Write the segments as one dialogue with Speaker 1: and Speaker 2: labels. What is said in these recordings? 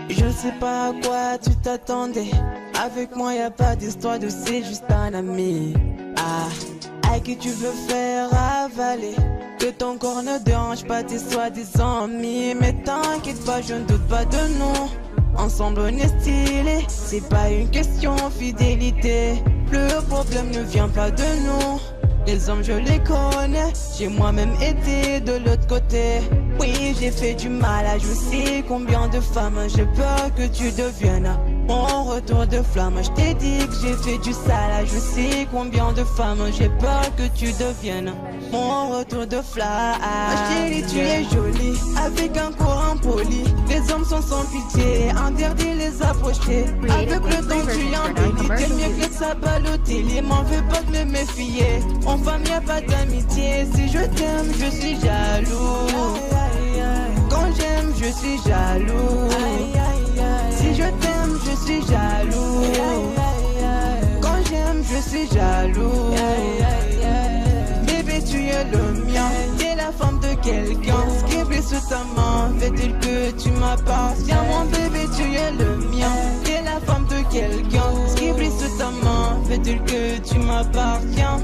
Speaker 1: Je sais pas à quoi tu t'attendais. Avec moi y'a pas d'histoire de c'est juste un ami. À qui tu veux faire avaler. Que ton corps ne dérange pas tes soi-disant amis. Mais t'inquiète pas, je ne doute pas de nous. Ensemble on est stylé. C'est pas une question fidélité. Le problème ne vient pas de nous. Les hommes je les connais. J'ai moi-même été de l'autre côté. Oui j'ai fait du mal à je sais combien de femmes. J'ai peur que tu deviennes mon retour de flamme. Je t'ai dit que j'ai fait du sale. Je sais combien de femmes. J'ai peur que tu deviennes mon retour de flamme. Chérie tu es jolie avec un corps impoli. Les hommes sont sans pitié. Interdit les approcher. Avec le temps tu embellis. T'es mieux que ça Balotelli. M'en veux pas de me méfier. En femme y'a pas d'amitié. Si je t'aime je suis jaloux. Quand j'aime je suis jaloux. Si je t'aime je suis jaloux. Quand j'aime je suis jaloux. Bébé tu es le mien. T'es la femme de quelqu'un. Ce qui brille sous ta main fait-il que tu m'appartiens. Mon bébé tu es le mien. T'es la femme de quelqu'un. Ce qui brille sous ta main fait-il que tu m'appartiens.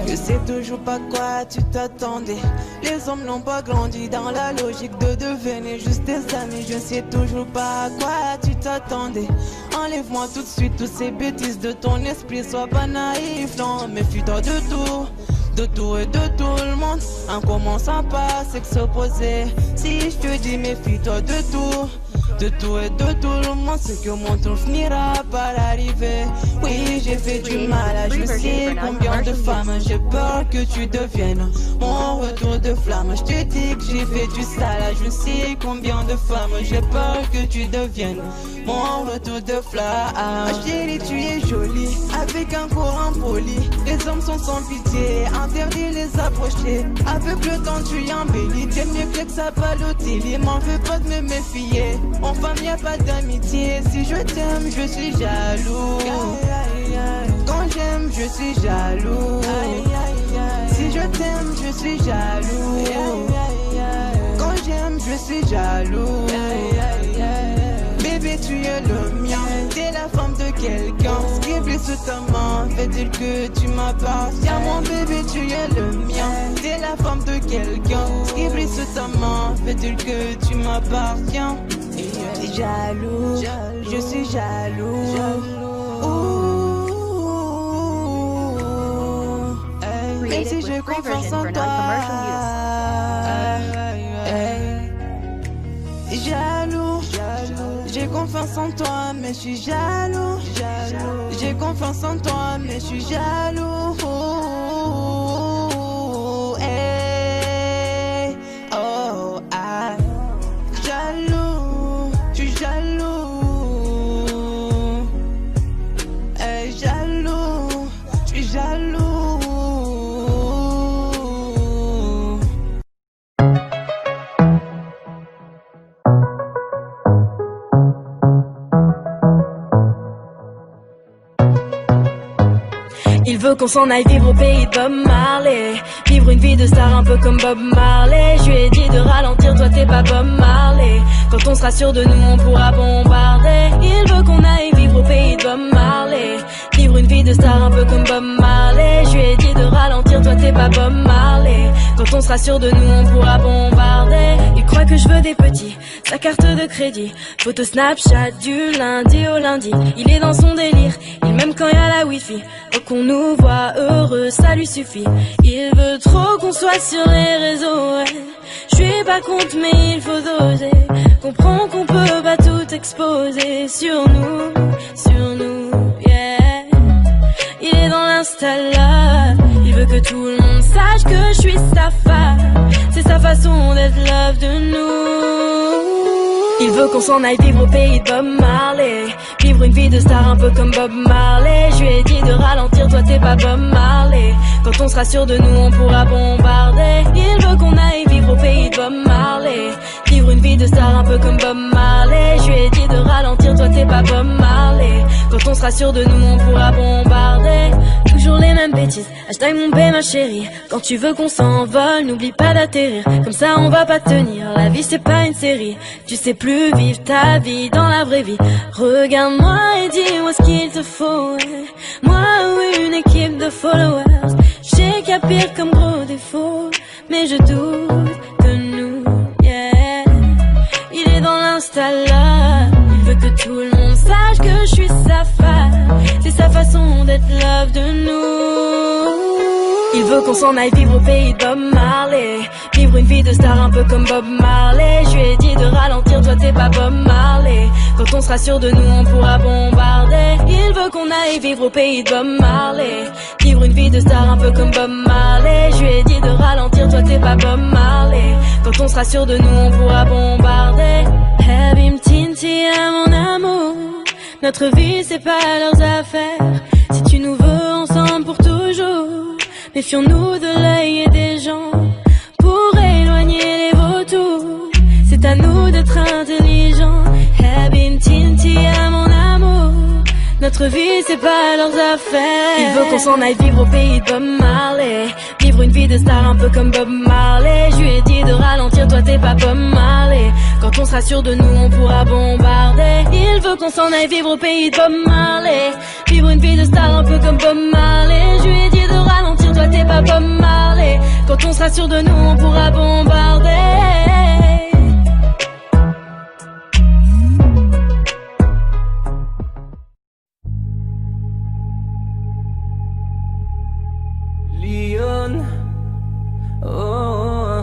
Speaker 1: Je sais toujours pas quoi tu t'attendais. Les hommes n'ont pas grandi dans la logique de devenir juste des amis. Je sais toujours pas à quoi tu t'attendais. Enlève-moi tout de suite toutes ces bêtises de ton esprit. Sois pas naïf, non, méfie-toi de tout. De tout et de tout le monde. En commençant par s'opposer. Si je te dis méfie-toi de tout. De tout et de tout le monde, c'est que mon tour finira par arriver. Oui, j'ai fait du mal, je sais combien de femmes. J'ai peur que tu deviennes mon retour de flamme. Je te dis que j'ai fait du sale, je sais combien de femmes. J'ai peur que tu deviennes mon retour de flamme. Chérie, tu es jolie, avec un corps impoli. Les hommes sont sans pitié, interdit les approcher. Avec le temps tu embellis, t'es mieux que ça Balotelli. M'en veux pas de me méfier. En femme y'a pas d'amitié. Si je t'aime je suis jaloux. Quand j'aime je suis jaloux. Si je t'aime je suis jaloux. Quand j'aime je suis jaloux. Bébé tu es le mien. T'es la femme de quelqu'un. Ce qui brille sous ta main fait-il que tu m'appartiens. Mon bébé tu es le mien. T'es la femme de quelqu'un. Ce qui brille sous ta main fait-il que tu m'appartiens. Jaloux, je suis jaloux. Même si j'ai confiance en toi. Jaloux, j'ai confiance en toi, mais je suis jaloux. J'ai confiance en toi, mais je suis jaloux.
Speaker 2: Il veut qu'on s'en aille vivre au pays de Bob Marley. Vivre une vie de star un peu comme Bob Marley. Je lui ai dit de ralentir, toi t'es pas Bob Marley. Quand on sera sûr de nous on pourra bombarder. Il veut qu'on aille vivre au pays de Bob Marley. Vivre une vie de star un peu comme Bob Marley. Je lui ai dit de ralentir, toi t'es pas Bob Marley. Quand on sera sûr de nous on pourra bombarder. Il croit que je veux des petits, sa carte de crédit. Photo Snapchat du lundi au lundi. Il est dans son délire, il m'aime quand y a la wifi. Faut qu'on nous voit heureux, ça lui suffit. Il veut trop qu'on soit sur les réseaux, ouais. Je suis pas contre mais il faut doser. Comprends qu'on peut pas tout exposer sur nous, yeah. Il est dans l'installa. Il veut que tout le monde sache que je suis sa femme. C'est sa façon d'être love de nous. Il veut qu'on s'en aille vivre au pays de Bob Marley. Vivre une vie de star un peu comme Bob Marley. Je lui ai dit de ralentir, toi t'es pas Bob Marley. Quand on sera sûr de nous on pourra bombarder. Il veut qu'on aille vivre au pays de Bob Marley. Vivre une vie de star un peu comme Bob Marley. Je lui ai dit de ralentir, toi t'es pas Bob Marley. Quand Quand on sera sûr de nous, on pourra bombarder. Toujours les mêmes bêtises, hashtag mon bé ma chérie. Quand tu veux qu'on s'envole, n'oublie pas d'atterrir. Comme ça on va pas tenir, la vie c'est pas une série. Tu sais plus vivre ta vie dans la vraie vie. Regarde-moi et dis-moi ce qu'il te faut. Moi ou une équipe de followers. J'ai qu'à pire comme gros défaut, mais je doute de nous, yeah. Il est dans l'insta là, il veut que tout le monde sache que je suis sa femme. C'est sa façon d'être love de nous. Il veut qu'on s'en aille vivre au pays de Bob Marley. Vivre une vie de star un peu comme Bob Marley. Je lui ai dit de ralentir, toi t'es pas Bob Marley. Quand on sera sûr de nous, on pourra bombarder. Il veut qu'on aille vivre au pays de Bob Marley. Vivre une vie de star un peu comme Bob Marley. Je lui ai dit de ralentir, toi t'es pas Bob Marley. Quand on sera sûr de nous, on pourra bombarder. Habim Tinti à mon amour. Notre vie c'est pas leurs affaires. Si tu nous veux ensemble pour toujours, méfions-nous de l'œil et des gens pour éloigner les vautours. C'est à nous d'être intelligents. Habim Tinti à mon amour. Notre vie c'est pas leurs affaires. Il veut qu'on s'en aille vivre au pays de Bob Marley. Vivre une vie de star un peu comme Bob Marley. Je lui ai dit de ralentir, toi t'es pas Bob Marley. Quand on sera sûr de nous, on pourra bombarder. Il veut qu'on s'en aille vivre au pays de Bob Marley. Vivre une vie de star un peu comme Bob Marley. Je lui ai dit de ralentir, toi t'es pas Bob Marley. Quand on sera sûr de nous, on pourra bombarder.
Speaker 3: Lyon, oh,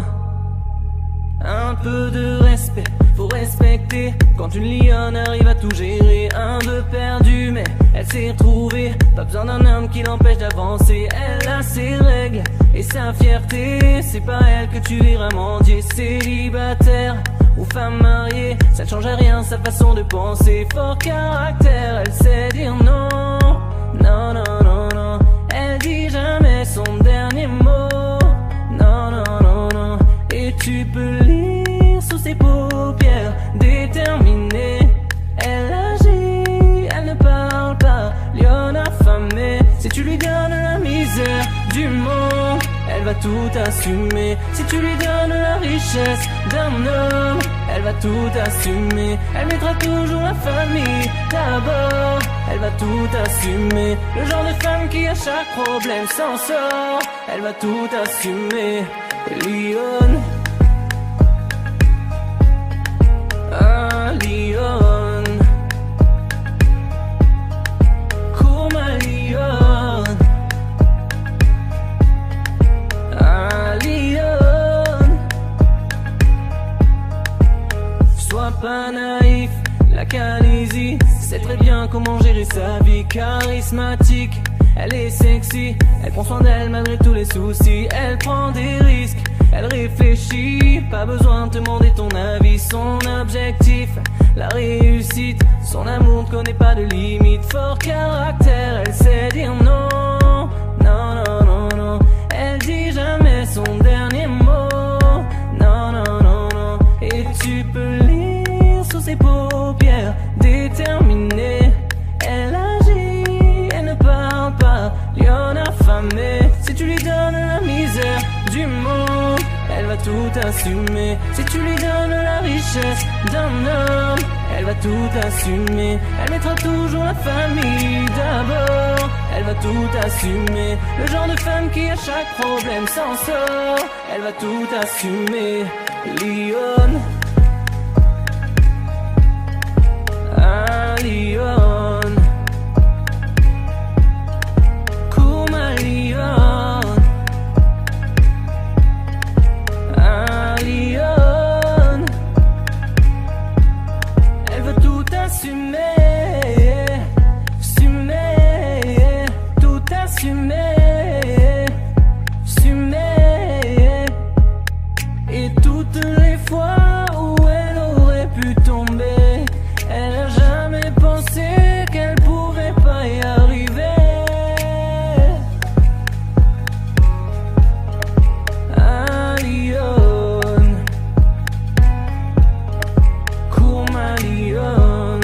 Speaker 3: un peu de respect, faut respecter. Quand une lionne arrive à tout gérer, un de perdu, mais elle s'est retrouvée. Pas besoin d'un homme qui l'empêche d'avancer. Elle a ses règles et sa fierté. C'est pas elle que tu verras mendier. Célibataire ou femme mariée, ça ne change à rien sa façon de penser. Fort caractère, elle sait dire non, non, non, non, non. Elle dit jamais son dernier mot. Non, non, non, non. Et tu peux lire sous ses paupières déterminée. Elle agit, elle ne parle pas. Lionne affamée. Si tu lui donnes la misère du monde, elle va tout assumer. Si tu lui donnes la richesse d'un homme, elle va tout assumer. Elle mettra toujours la famille d'abord. Elle va tout assumer. Le genre de femme qui à chaque problème s'en sort. Elle va tout assumer. Lyon, ah Lyon, cours ma Lyon, ah Lyon. Sois pas naïf, la Calaisie sait très bien comment gérer sa vie. Charismatique, elle est sexy, elle prend soin d'elle malgré tous les soucis. Elle prend des risques, elle réfléchit, pas besoin de te demander ton avis. Son objectif, la réussite, son amour ne connaît pas de limite. Fort caractère, elle sait dire non, non, non, non, non. Elle dit jamais son dernier mot, non, non, non, non. Et tu peux lire sous ses paupières déterminée. Elle agit, elle ne parle pas. Lionne affamée. Si tu lui donnes la misère du monde, elle va tout assumer. Si tu lui donnes la richesse d'un homme, elle va tout assumer. Elle mettra toujours la famille d'abord. Elle va tout assumer. Le genre de femme qui à chaque problème s'en sort. Elle va tout assumer. Lyon, ah Lyon, cours ma Lyon, ah Lyon. Elle veut tout assumer, assumer, tout assumer, assumer. Et toutes les fois où elle aurait pu tomber, elle a jamais pensé qu'elle pouvait pas y arriver. Ah Lyon, cours ma Lyon,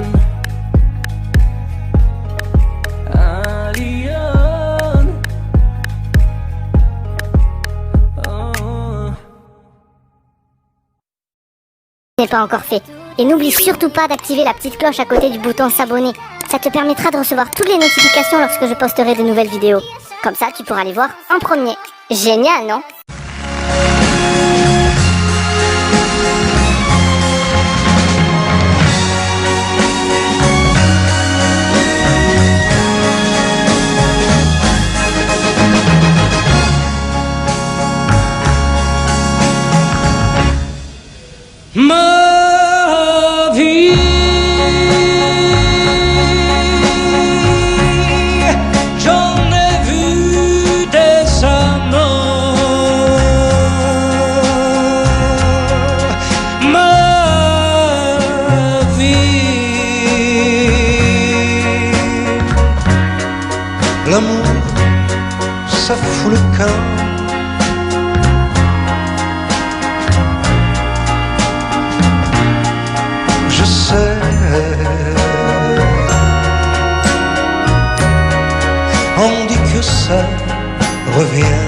Speaker 4: n'est pas encore fait. Et n'oublie surtout pas d'activer la petite cloche à côté du bouton s'abonner. Ça te permettra de recevoir toutes les notifications lorsque je posterai de nouvelles vidéos. Comme ça, tu pourras les voir en premier. Génial, non ?
Speaker 3: Ma vie, j'en ai vu des amants. Ma vie,
Speaker 5: l'amour, ça fout le camp. On dit que ça revient.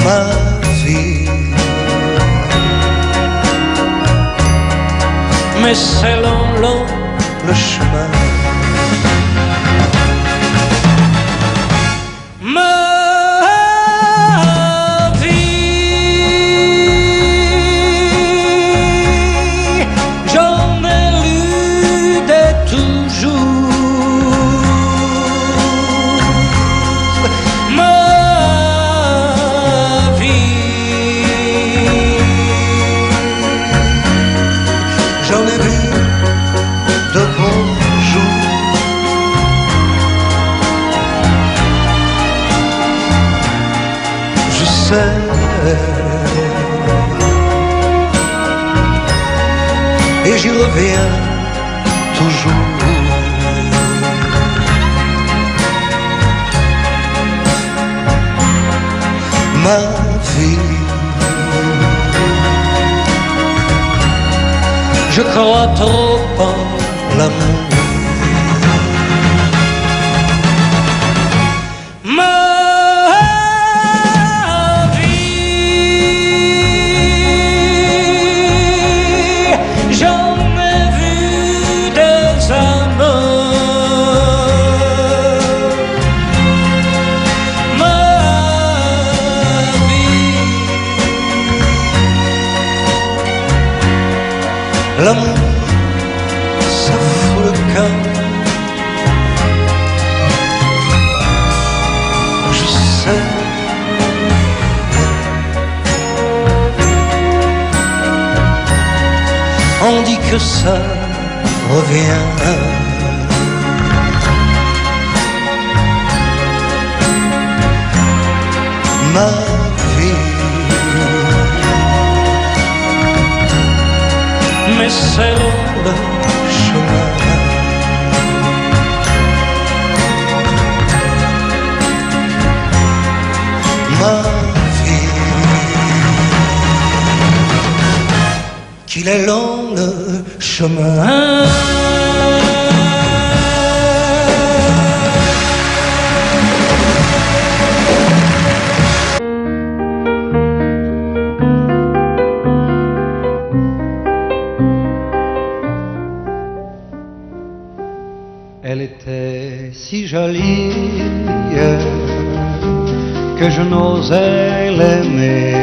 Speaker 5: Ma vie,
Speaker 3: mais c'est long
Speaker 5: le chemin. J'en ai vu de beaux jours. Je sais, et j'y reviens toujours. Ma vie, je crois trop en l'amour.
Speaker 3: Ma vie, j'en ai vu des amants. Ma vie,
Speaker 5: l'amour, ça fout le camp. Je sais, on dit que ça revient. Ma vie,
Speaker 3: mais c'est long
Speaker 5: le chemin. Ma vie, qu'il est long le chemin.
Speaker 6: Elle était si jolie que je n'osais l'aimer.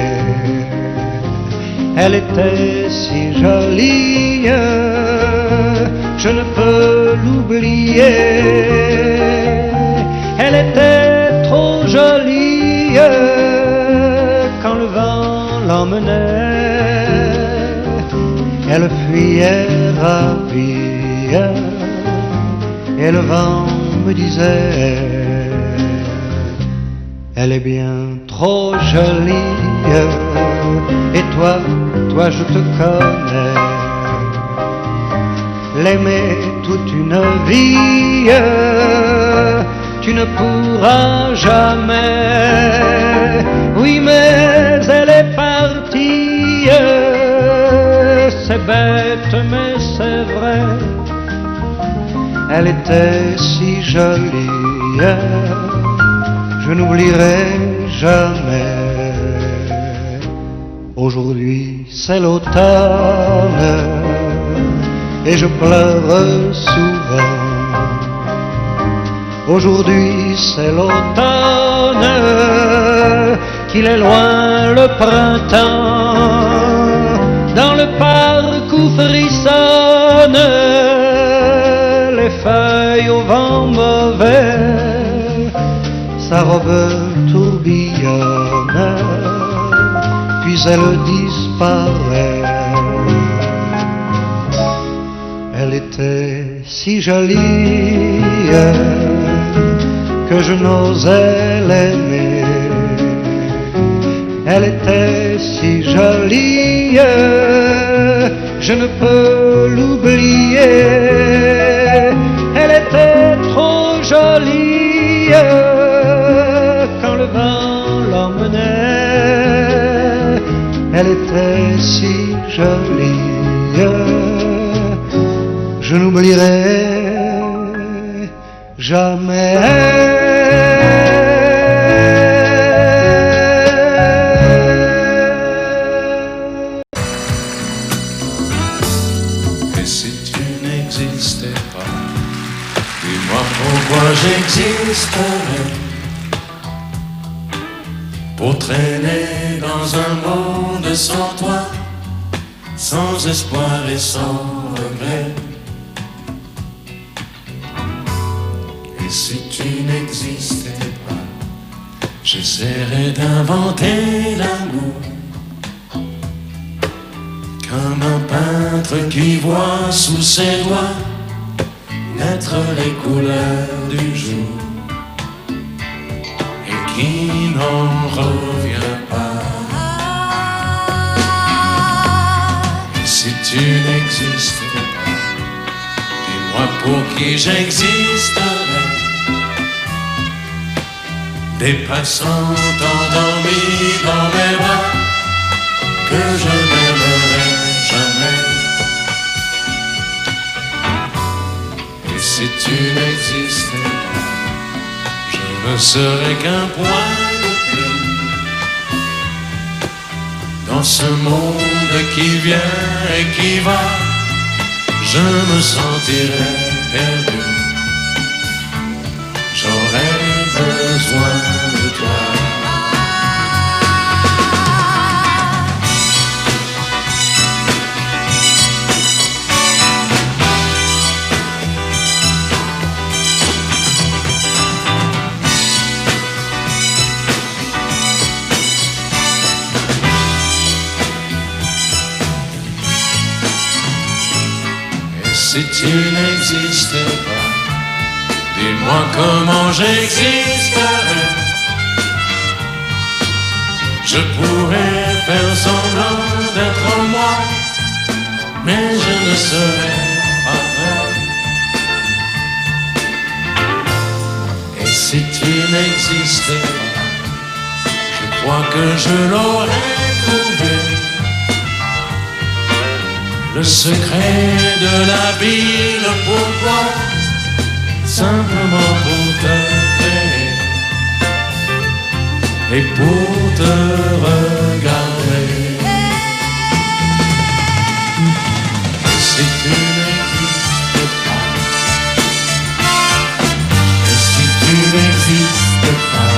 Speaker 6: Elle était si jolie, je ne peux l'oublier. Elle était trop jolie quand le vent l'emmenait. Elle fuyait ravie et le vent me disait: elle est bien trop jolie, et toi je te connais. L'aimer toute une vie, tu ne pourras jamais. Oui, mais elle est partie, c'est bête mais c'est vrai. Elle était si jolie, je n'oublierai
Speaker 5: jamais. Aujourd'hui c'est l'automne et je pleure souvent. Aujourd'hui c'est l'automne, qu'il est loin le printemps. Dans le parc où frissonnent les feuilles au vent mauvais, sa robe tourbillonne, puis elle disparaît. Elle était si jolie que je n'osais l'aimer. Elle était si jolie, je ne peux l'oublier. Elle était trop jolie quand le vent l'emmenait. Elle était si jolie, je n'oublierai jamais.
Speaker 7: J'existerais pour traîner dans un monde sans toi, sans espoir et sans regret. Et si tu n'existais pas, j'essaierais d'inventer l'amour comme un peintre qui voit sous ses doigts naître les couleurs du jour et qui n'en revient pas. Et si tu n'existais pas, dis-moi pour qui j'existerais. Des passants endormis dans mes bras que je n'aimerais jamais. Si tu n'existais pas, je ne serais qu'un point de plus dans ce monde qui vient et qui va. Je me sentirais perdu. J'aurais besoin de toi. Si tu n'existais pas, dis-moi comment j'existerais. Je pourrais faire semblant d'être moi, mais je ne serais pas vrai. Et si tu n'existais pas, je crois que je l'aurais trouvé. Le secret de la vie, le pourquoi, simplement pour te créer et pour te regarder. Et si tu n'existes pas, et si tu n'existes pas,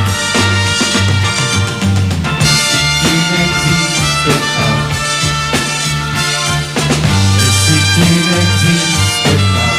Speaker 7: si tu n'existes pas, tu n'existes pas.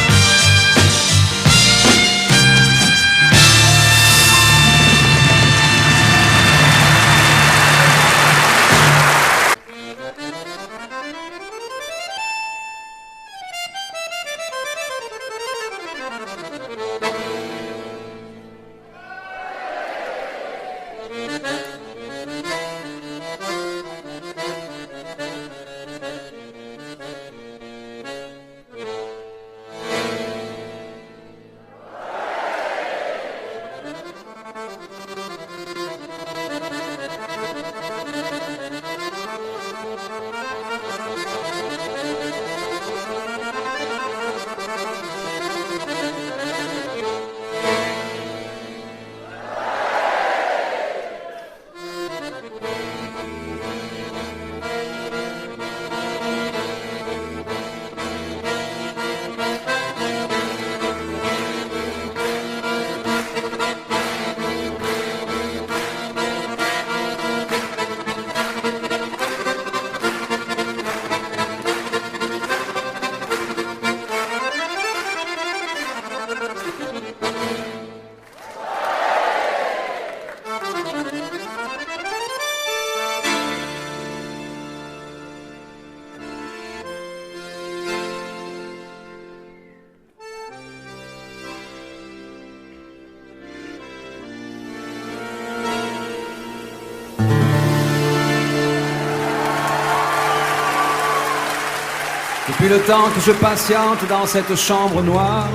Speaker 8: Depuis le temps que je patiente dans cette chambre noire,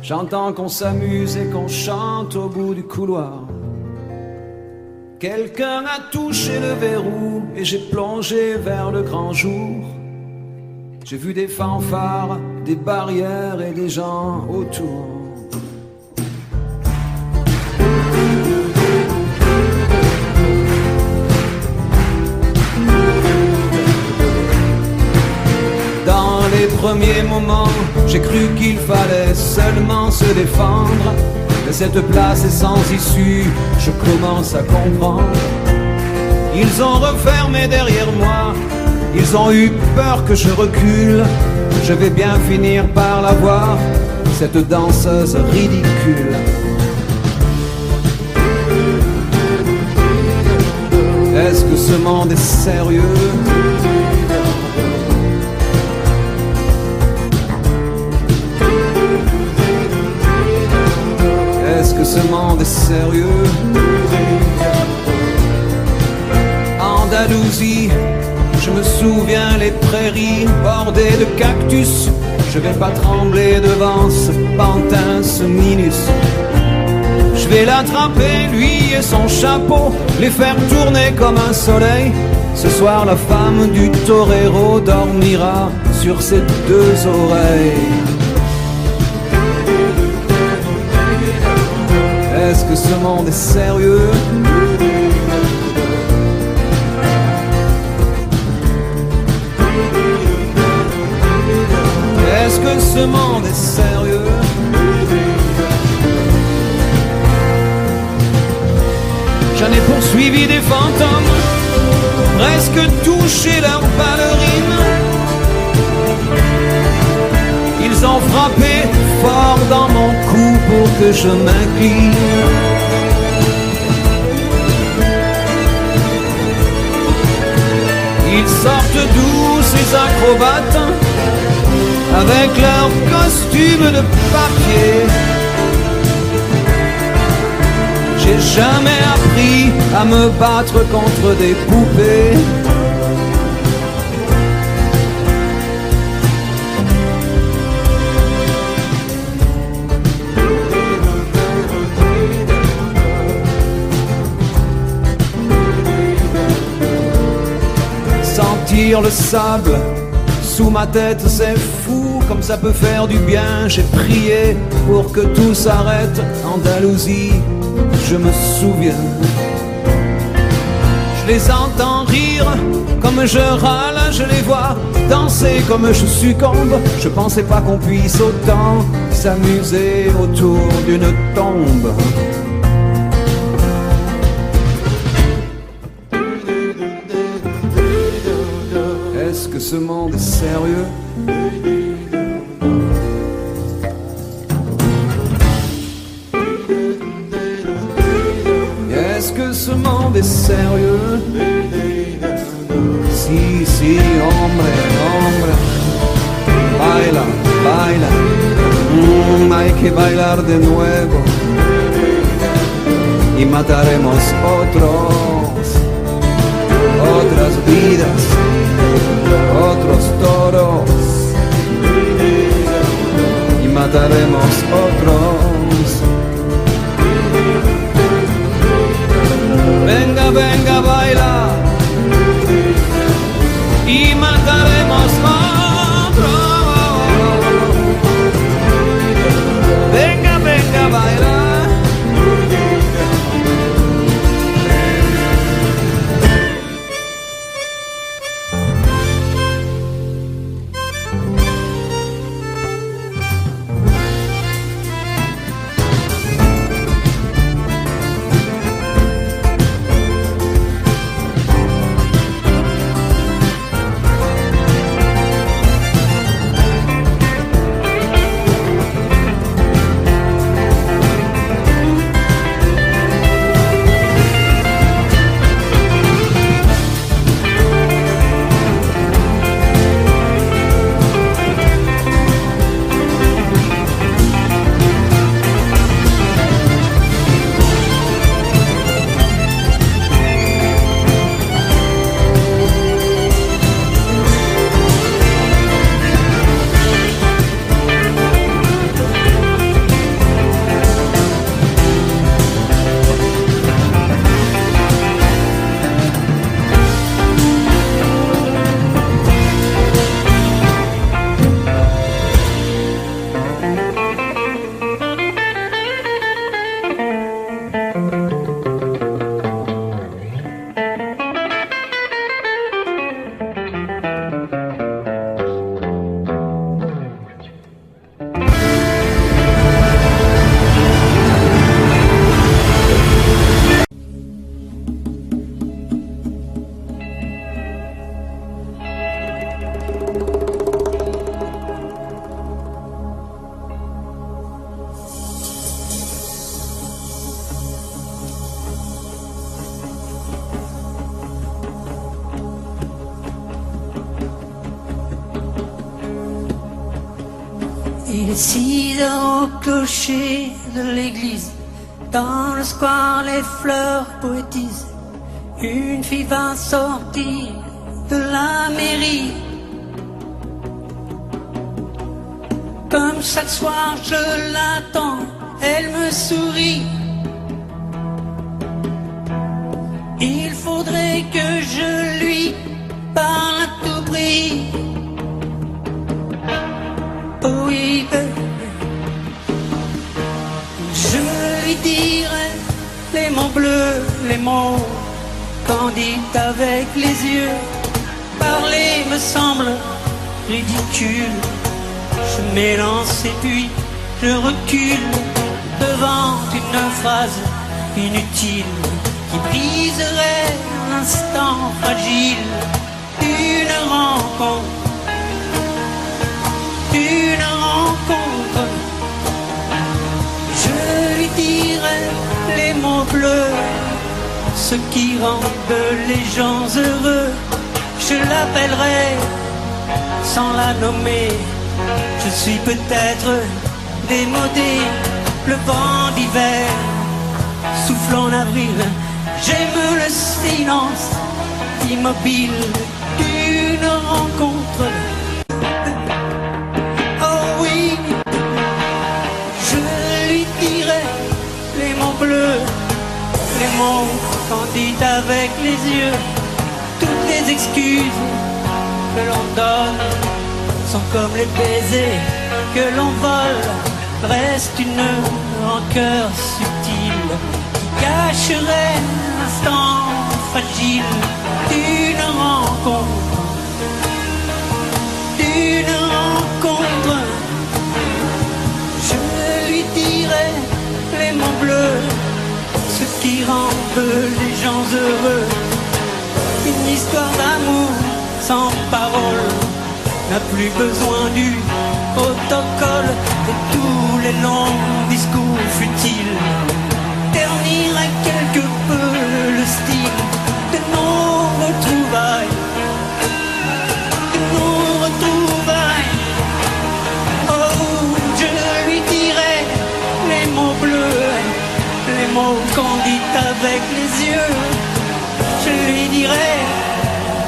Speaker 8: j'entends qu'on s'amuse et qu'on chante au bout du couloir. Quelqu'un a touché le verrou et j'ai plongé vers le grand jour. J'ai vu des fanfares, des barrières et des gens autour. Dans les premiers moments, j'ai cru qu'il fallait seulement se défendre. Mais cette place est sans issue, je commence à comprendre. Ils ont refermé derrière moi, ils ont eu peur que je recule. Je vais bien finir par la voir, cette danseuse ridicule. Est-ce que ce monde est sérieux? Est-ce que ce monde est sérieux? Andalousie, je me souviens les prairies bordées de cactus. Je vais pas trembler devant ce pantin, ce minus. Je vais l'attraper, lui et son chapeau, les faire tourner comme un soleil. Ce soir la femme du torero dormira sur ses deux oreilles. Est-ce que ce monde est sérieux? Est-ce que ce monde est sérieux? J'en ai poursuivi des fantômes, presque touché leurs ballerines. Ils ont frappé fort dans mon cou pour que je m'incline. Ils sortent d'où ces acrobates, avec leurs costumes de papier. J'ai jamais appris à me battre contre des poupées. Sentir le sable sous ma tête, c'est fou, comme ça peut faire du bien. J'ai prié pour que tout s'arrête. Andalousie, je me souviens. Je les entends rire comme je râle, je les vois danser comme je succombe. Je pensais pas qu'on puisse autant s'amuser autour d'une tombe. Est-ce que ce monde est sérieux? Est-ce que ce monde est sérieux? Si, si, hombre, hombre. Baila, baila. Hay que bailar de nuevo. Y mataremos otras vidas, otros toros. Y mataremos otros. Venga, venga, baila. Y mataremos otros. Venga, venga, baila.
Speaker 9: est 6 heures au clocher de l'église. Dans le square, les fleurs poétisent. Une fille va sortir de la mairie. Comme chaque soir, je l'attends, elle me sourit. Il faudrait que je lui parle à tout prix. Oh oui, je lui dirai les mots bleus, les mots candides avec les yeux. Parler me semble ridicule. Je m'élance et puis je recule devant une phrase inutile qui briserait un instant fragile. Une rencontre, une rencontre. Je lui dirai les mots bleus, ce qui rendent les gens heureux. Je l'appellerai sans la nommer. Je suis peut-être démodé, le vent d'hiver souffle en avril. J'aime le silence immobile d'une rencontre. Oh oui, je lui dirai les mots bleus, les mots candides avec les yeux. Toutes les excuses que l'on donne sont comme les baisers que l'on vole. Reste une rancœur subtile qui cacherait l'instant fragile d'une rencontre, d'une rencontre. Je lui dirai les mots bleus, ce qui rendent les gens heureux. Une histoire d'amour sans parole n'a plus besoin du protocole et tous les longs discours futiles terniraient quelque peu le style de nos retrouvailles, de nos retrouvailles. Oh, je lui dirai les mots bleus, les mots candides avec les yeux. Je lui dirai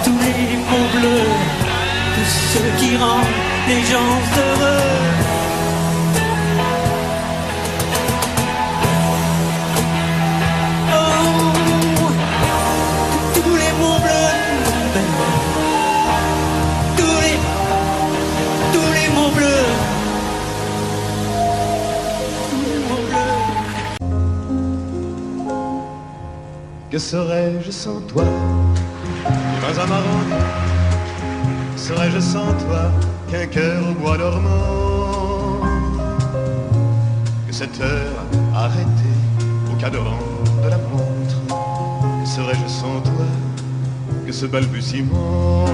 Speaker 9: tous les mots bleus, tout ce qui rend les gens heureux. Oh, tous les mots bleus, tous les mots bleus, tous les mots bleus.
Speaker 10: Que serais-je sans toi? Pas un marron. Serais-je sans toi qu'un cœur au bois dormant? Que cette heure arrêtée au cadran de la montre? Que serais-je sans toi que ce balbutiement?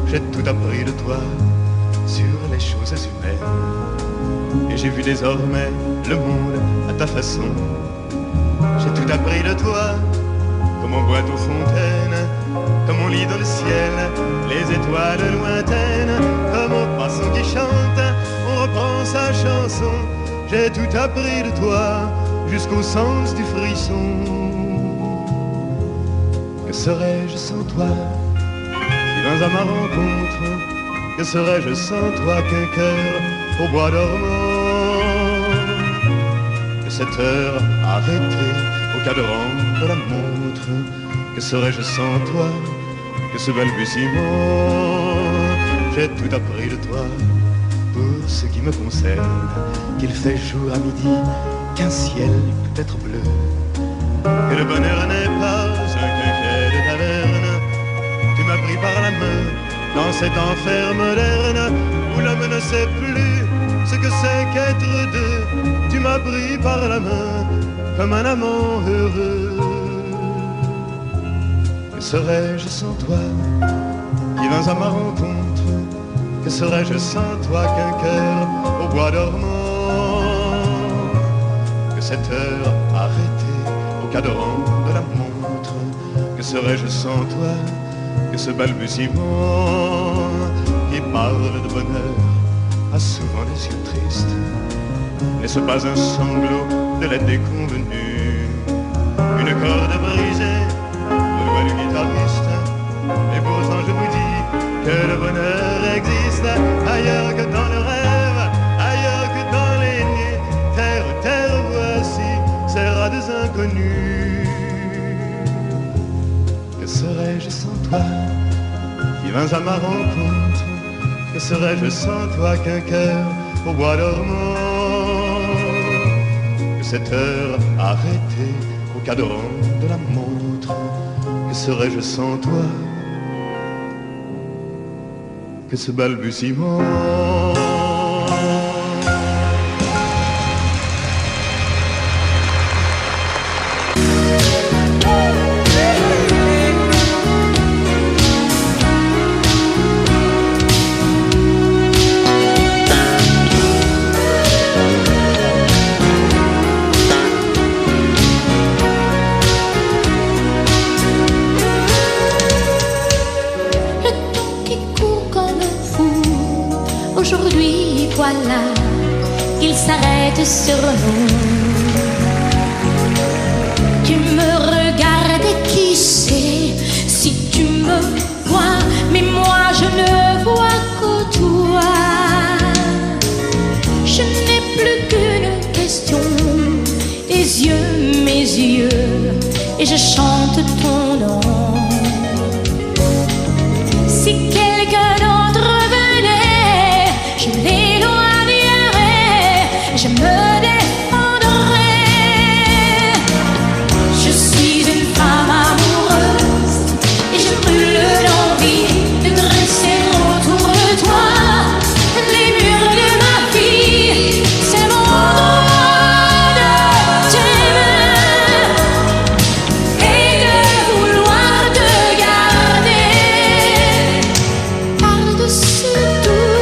Speaker 10: J'ai tout appris de toi sur les choses humaines, et j'ai vu désormais le monde à ta façon. J'ai tout appris de toi, comme on boit aux fontaines, comme on lit dans le ciel les étoiles lointaines, comme au passant qui chante, on reprend sa chanson. J'ai tout appris de toi, jusqu'au sens du frisson. Que serais-je sans toi, qui vins à ma rencontre? Que serais-je sans toi qu'un cœur au bois dormant? Que cette heure arrêtée au cadran de la montre? Que serais-je sans toi que ce balbutiement? J'ai tout appris de toi pour ce qui me concerne, qu'il fait jour à midi, qu'un ciel peut être bleu, que le bonheur n'est pas un quinquet de taverne. Tu m'as pris par la main dans cet enfer moderne où l'homme ne sait plus ce que c'est qu'être deux. Tu m'as pris par la main comme un amant heureux. Que serais-je sans toi qui vins à ma rencontre? Que serais-je sans toi qu'un cœur au bois dormant? Que cette heure arrêtée au cadran de la montre? Que serais-je sans toi que ce balbutiement qui parle de bonheur a souvent des yeux tristes. N'est-ce pas un sanglot de la déconvenue? Une corde brisée, au doigt du guitariste. Et pourtant je vous dis que le bonheur existe ailleurs que dans le rêve, ailleurs que dans les nuits. Terre, terre, voici ces rades inconnus. Que serais-je sans toi qui vins à ma rencontre? Que serais-je sans toi qu'un cœur au bois dormant? Que cette heure arrêtée au cadran de la montre? Que serais-je sans toi que ce balbutiement?
Speaker 11: Aujourd'hui, voilà qu'il s'arrête sur nous. Tu me regardes et qui sait si tu me vois, mais moi je ne vois que toi. Je n'ai plus qu'une question, tes yeux, mes yeux, et je chante ton nom. Si quelqu'un d'autre venait, je l'éloignerais, je me défendrais. Je suis une femme amoureuse et je brûle d'envie de dresser autour de toi les murs de ma vie. C'est mon droit de t'aimer et de vouloir te garder par-dessus tout.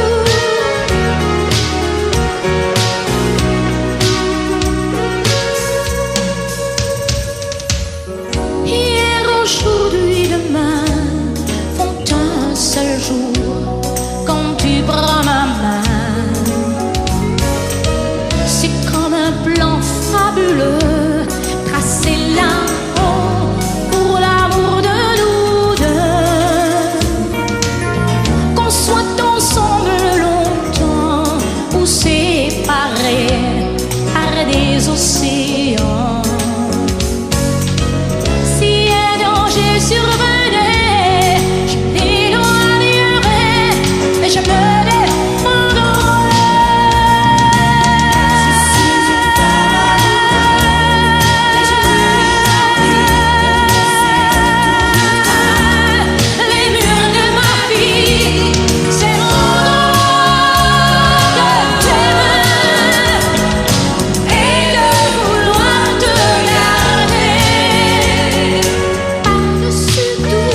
Speaker 11: Hier, aujourd'hui, demain font un seul jour quand tu prends ma main. C'est comme un plan fabuleux tracé là-haut pour l'amour de nous deux. Qu'on soit ensemble longtemps ou séparés par des océans. Si un danger survenait, je l'éloignerais et je me défendrais. Les murs de ma vie, c'est mon droit de t'aimer et de vouloir te garder par-dessus tout.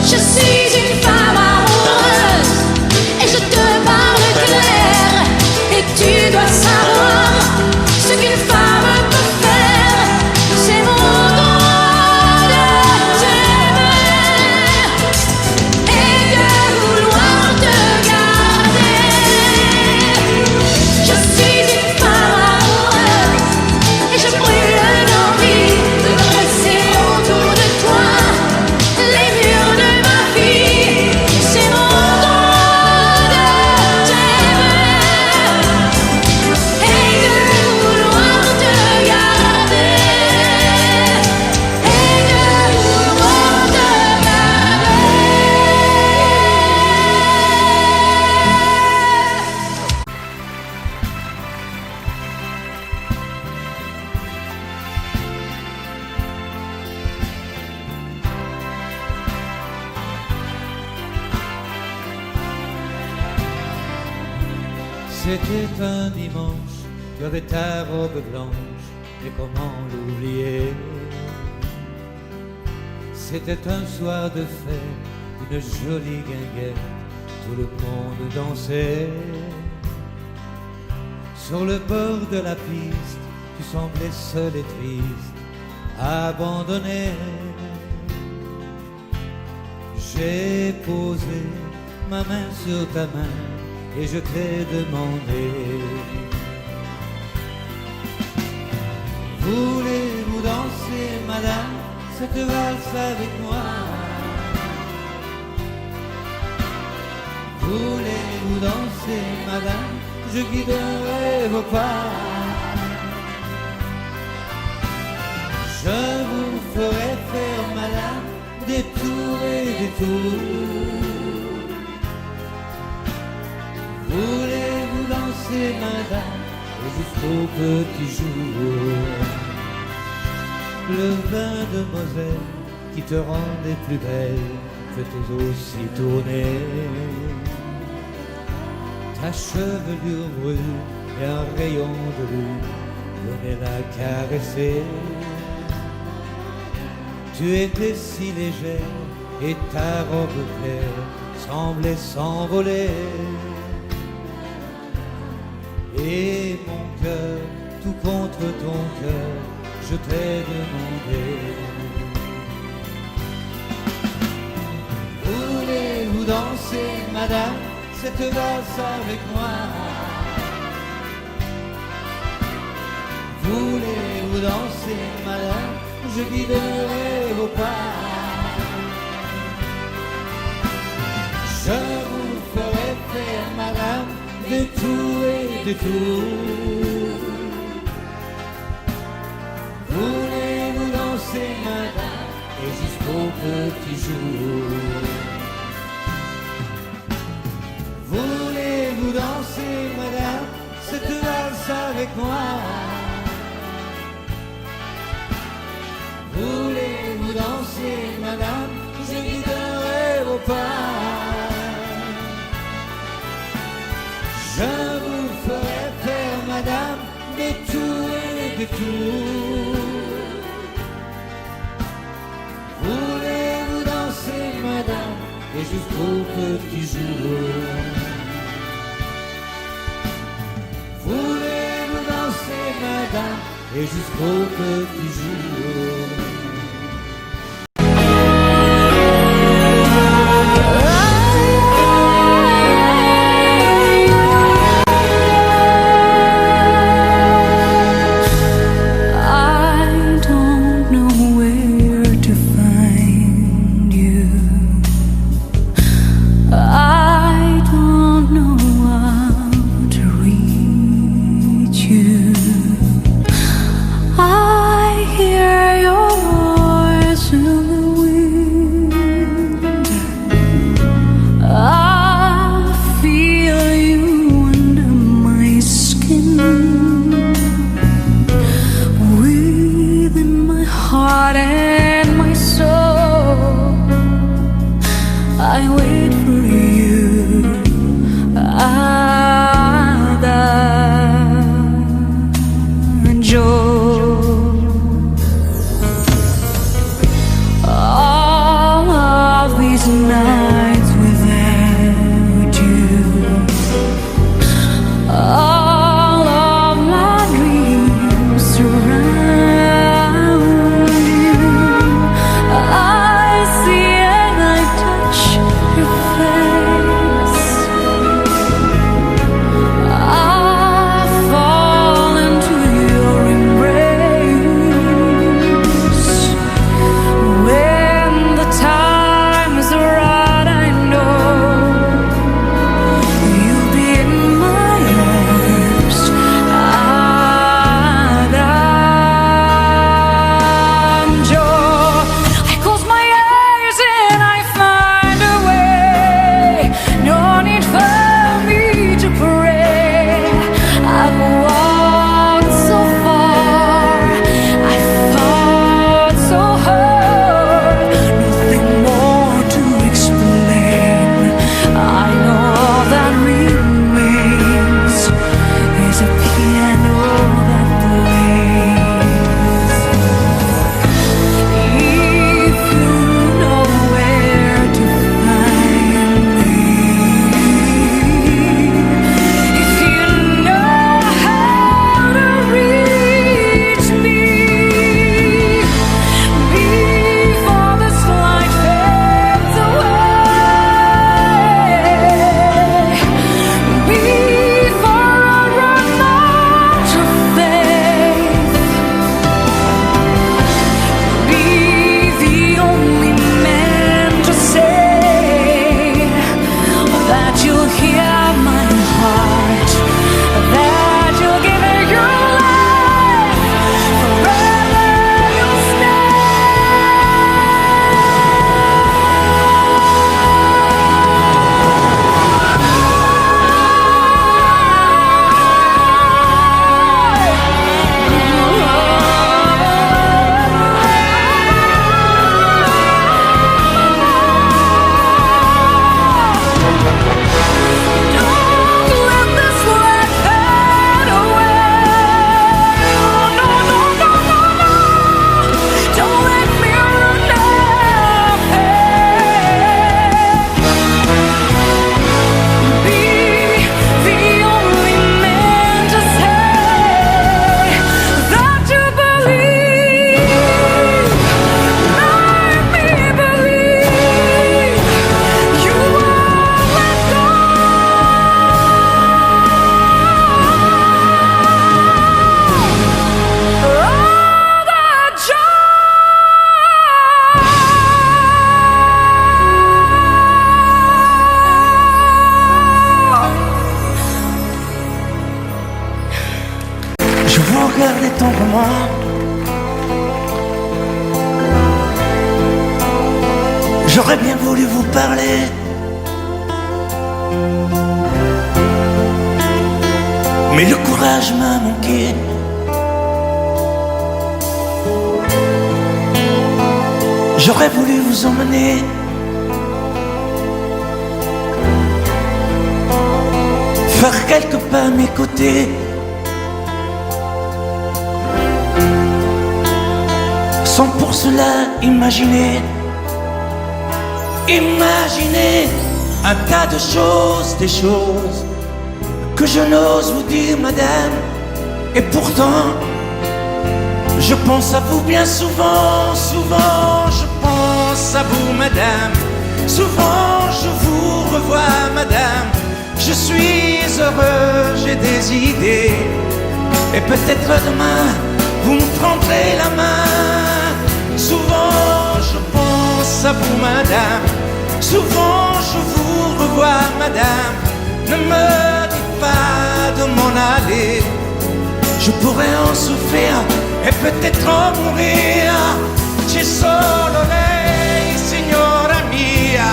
Speaker 11: Je suis une femme amoureuse et je te parle clair, et tu dois savoir ce qu'une femme peut faire. C'est mon droit de t'aimer et de vouloir te garder. Je suis une femme amoureuse et je brûle d'envie de dresser autour de toi les murs de ma vie. C'est mon droit de t'aimer et de vouloir te garder et de vouloir te
Speaker 12: C'était un dimanche, tu avais ta robe blanche, et comment l'oublier? C'était un soir de fête, une jolie guinguette, tout le monde dansait. Sur le bord de la piste, tu semblais seul et triste, abandonné. J'ai posé ma main sur ta main et je t'ai demandé: voulez-vous danser, madame, cette valse avec moi? Voulez-vous danser, madame, je guiderai vos pas. Je vous ferai faire, madame, des tours et des tours. Voulez-vous danser, madame, et jusqu'au petit jour? Le vin de Moselle qui te rendait plus belle peut aussi tourner. Ta chevelure brune et un rayon de lune venait la caresser. Tu étais si légère et ta robe claire semblait s'envoler. Et mon cœur, tout contre ton cœur, je t'ai demandé: voulez-vous danser, madame, cette valse avec moi? Voulez-vous danser, madame, je guiderai vos pas. Je vous ferai faire, madame, des tours et des tours. Voulez-vous danser, madame, et jusqu'au petit jour? Voulez-vous danser, madame, cette valse avec moi? Voulez-vous danser, madame, je guiderai vos pas. Je vous ferai faire, madame, des tours et des tours. Voulez-vous danser, madame, et jusqu'au petit jour? Voulez-vous danser, madame, et jusqu'au petit jour?
Speaker 11: I hear your
Speaker 13: monde. J'aurais bien voulu vous parler, mais le courage m'a manqué. J'aurais voulu vous emmener faire quelques pas à mes côtés, sans pour cela imaginer un tas de choses, des choses que je n'ose vous dire, madame. Et pourtant, je pense à vous bien souvent, souvent je pense à vous, madame. Souvent je vous revois, madame. Je suis heureux, j'ai des idées, et peut-être demain vous me prendrez la main. Souvent je pense à vous, madame. Souvent je vous revois, madame. Ne me dites pas de m'en aller, je pourrais en souffrir e peut-être en mourir. C'è solo lei, signora mia,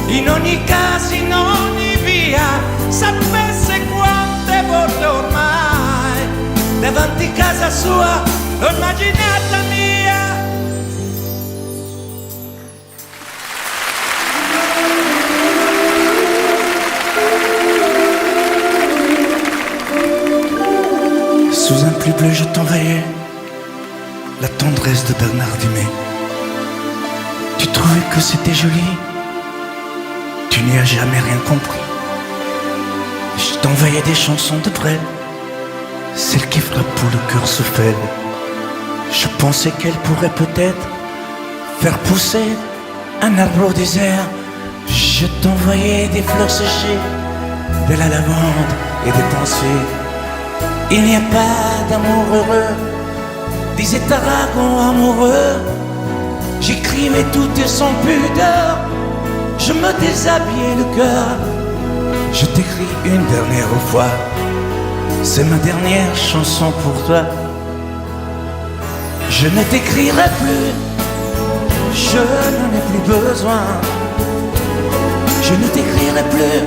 Speaker 13: in ogni caso, in ogni via. Sapesse quante volte ormai davanti casa sua l'ho immaginata mia. Sous un pli bleu je t'envoyais la tendresse de Bernard Dumay. Tu trouvais que c'était joli, tu n'y as jamais rien compris. Je t'envoyais des chansons de Brel, celles qui frappent où le cœur se fêle. Je pensais qu'elle pourrait peut-être faire pousser un arbre au désert. Je t'envoyais des fleurs séchées, de la lavande et des pensées. Il n'y a pas d'amour heureux, disait Aragon amoureux. J'écrivais tout et sans pudeur, je me déshabillais le cœur. Je t'écris une dernière fois, c'est ma dernière chanson pour toi. Je ne t'écrirai plus, je n'en ai plus besoin. Je ne t'écrirai plus,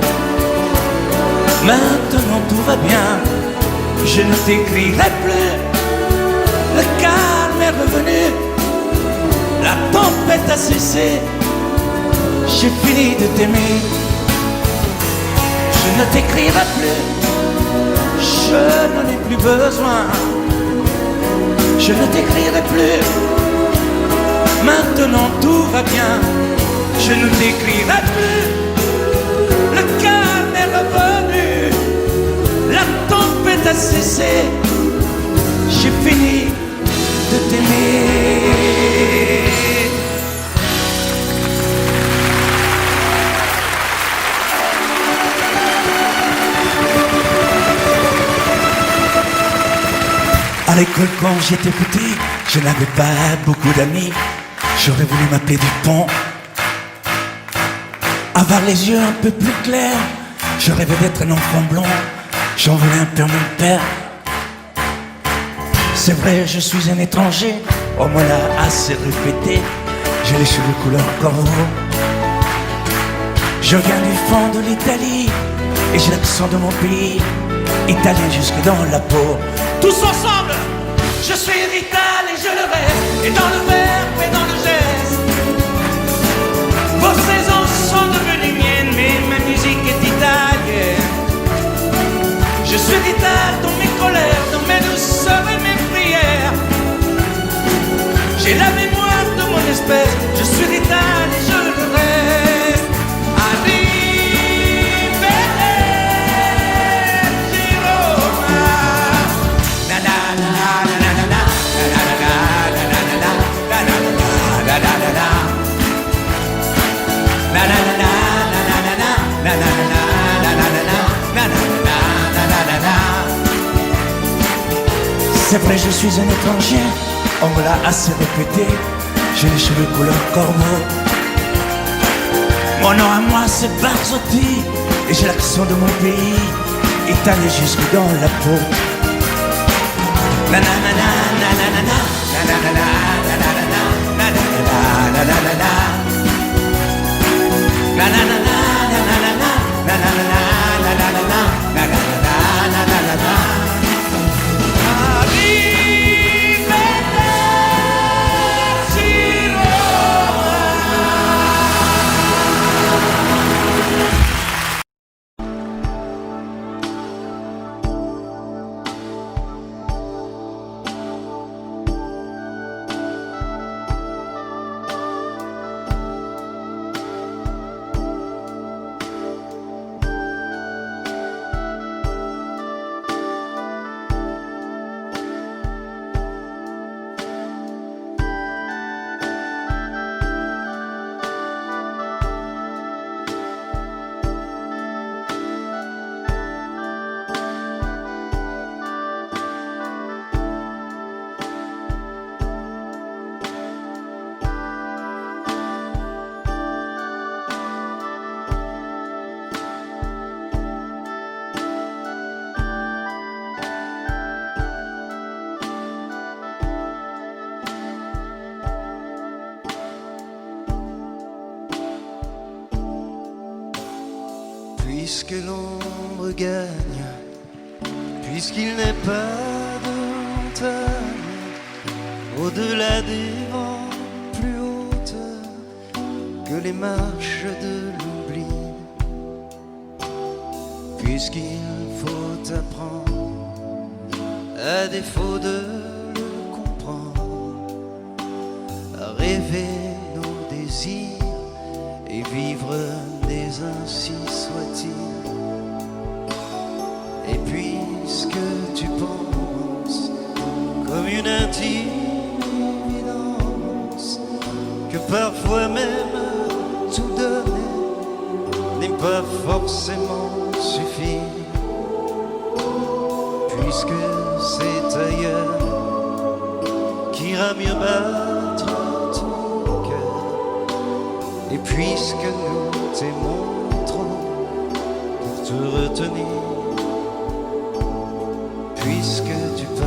Speaker 13: maintenant tout va bien. Je ne t'écrirai plus, le calme est revenu, la tempête a cessé, j'ai fini de t'aimer. Je ne t'écrirai plus, je n'en ai plus besoin. Je ne t'écrirai plus, maintenant tout va bien. Je ne t'écrirai plus, le calme est revenu, la tempête a cessé, j'ai fini de t'aimer. À l'école quand j'étais petit, je n'avais pas beaucoup d'amis. J'aurais voulu m'appeler Dupont, avoir les yeux un peu plus clairs. Je rêvais d'être un enfant blond, j'en voulais un peu à mon père. C'est vrai, je suis un étranger, on me l'a assez répété. J'ai les cheveux couleur corbeau. Je viens du fond de l'Italie et j'ai l'accent de mon pays, italien jusque dans la peau. Tous ensemble, je suis vital et je le reste, et dans le verbe et dans le geste. Vos saisons sont devenues miennes, mais ma musique est italienne. Je suis vital dans mes colères, dans mes douceurs et mes prières. J'ai la mémoire de mon espèce, je suis vital et je le reste. C'est vrai, je suis un étranger, on me l'a assez répété. J'ai les cheveux couleur corbeau. Mon nom à moi c'est Barzotti, et j'ai l'accent de mon pays, italien jusque dans la peau.
Speaker 5: Puisque l'ombre gagne, puisqu'il n'est pas de montagne au-delà des vents plus hautes que les marches de l'oubli, puisqu'il faut apprendre, à défaut de le comprendre, à rêver nos désirs et vivre des ainsi soit-il. Et puisque tu penses comme une intime évidence que parfois même tout donner n'est pas forcément suffire, puisque c'est ailleurs qu'ira mieux battre ton cœur, et puisque nous t'aimons trop pour te retenir, puisque tu pars.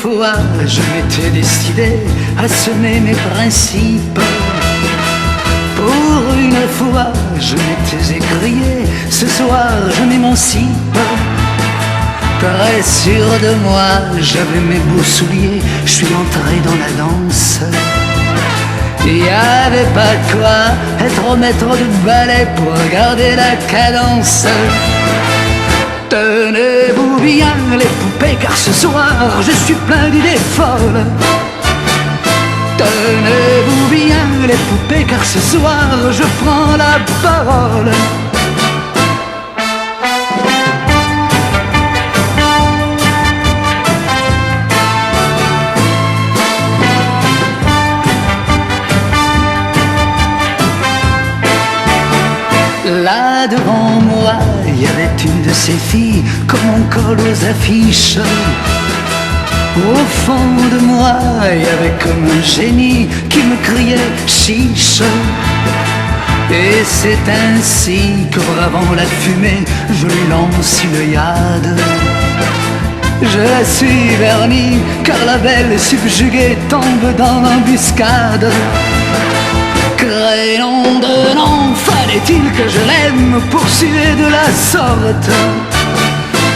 Speaker 5: fois, je m'étais décidé à semer mes principes. Pour une fois, je m'étais écrié, ce soir je m'émancipe. Très sûr de moi, j'avais mes beaux souliers, je suis entré dans la danse. Y avait pas de quoi être au maître du ballet pour garder la cadence. Tenez-vous bien les poupées car ce soir je suis plein d'idées folles. Tenez-vous bien les poupées car ce soir je prends la parole. Là devant moi, il y avait une de ces filles comme on colle aux affiches. Au fond de moi, il y avait comme un génie qui me criait chiche. Et c'est ainsi que bravant la fumée, je lui lance une œillade. Je la suis vernie, car la belle subjuguée tombe dans l'embuscade. Crénom de nom, fallait-il que je l'aime pour suer de la sorte?